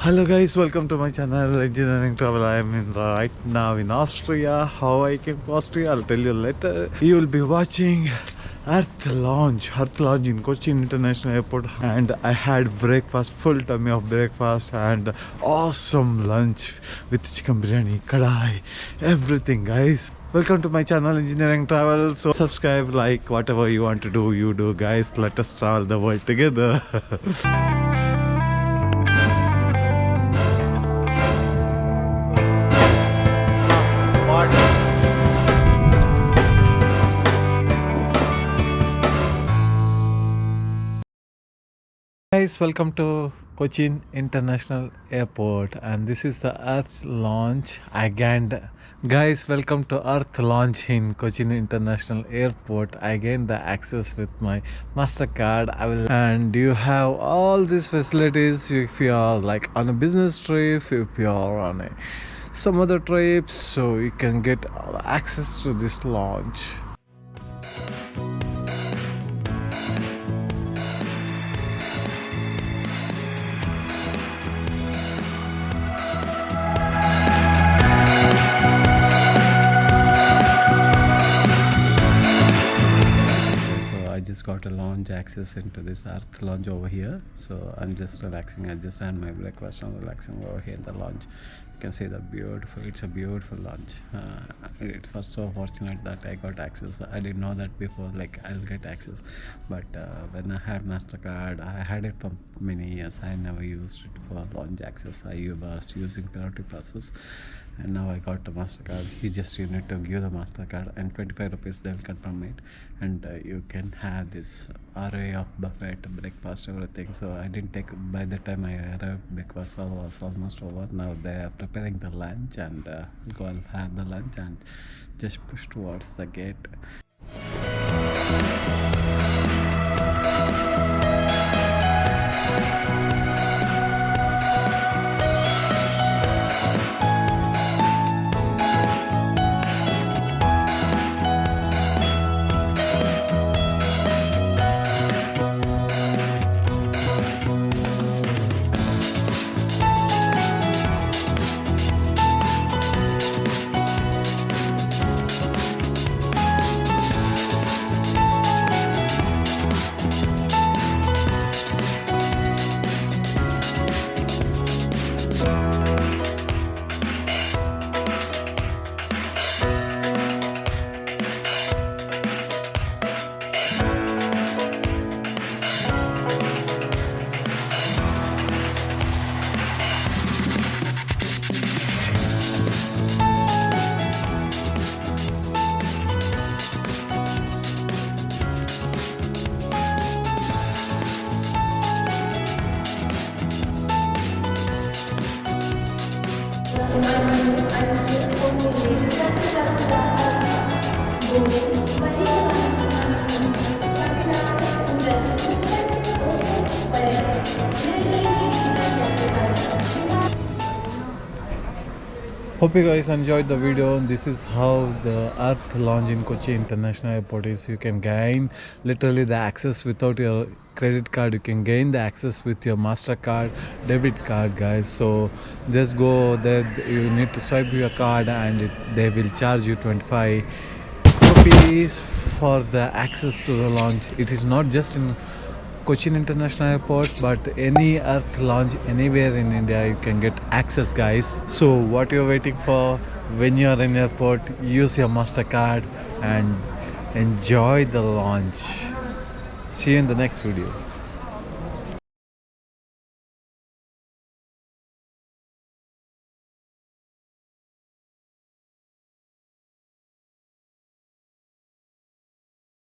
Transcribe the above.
Hello guys, welcome to my channel Engineering Travel. I am right now in Austria. How I came to Austria, I'll tell you later. You will be watching Earth Lounge in Cochin International Airport, and I had breakfast, full tummy of breakfast, and awesome lunch with chicken biryani, kadai, everything guys. Welcome to my channel Engineering Travel. So subscribe, like, whatever you want to do, you do guys. Let us travel the world together. Guys, welcome to Cochin International Airport, and this is the Earth launch again. Guys, welcome to Earth launch in Cochin International Airport. I gained the access with my MasterCard. And you have all these facilities if you are like on a business trip, if you are on some other trips, so you can get access to this launch. Got a lounge access into this Earth lounge over here, so I'm just relaxing. I just had my breakfast. I'm relaxing over here in the lounge. You can see it's a beautiful lounge. It was so fortunate that I got access. I didn't know that before, like I'll get access, but when I had MasterCard, I had it for many years. I never used it for lounge access. I was using priority passes, and now I got the MasterCard. You need to give the MasterCard, and 25 rupees they'll confirm it, and you can have this array of buffet, breakfast, everything. So I didn't take. By the time I arrived, breakfast was almost over. Now they are preparing the lunch, and go and have the lunch and just push towards the gate. Hope you guys enjoyed the video. This is how the Earth launch in Kochi International Airport is. You can gain literally the access without your credit card. You can gain the access with your MasterCard, debit card guys. So just go there, you need to swipe your card, and they will charge you 25 rupees for the access to the launch. It is not just in Cochin International Airport, but any Earth launch anywhere in India you can get access guys. So what you're waiting for? When you're in airport, use your MasterCard and enjoy the launch. See you in the next video.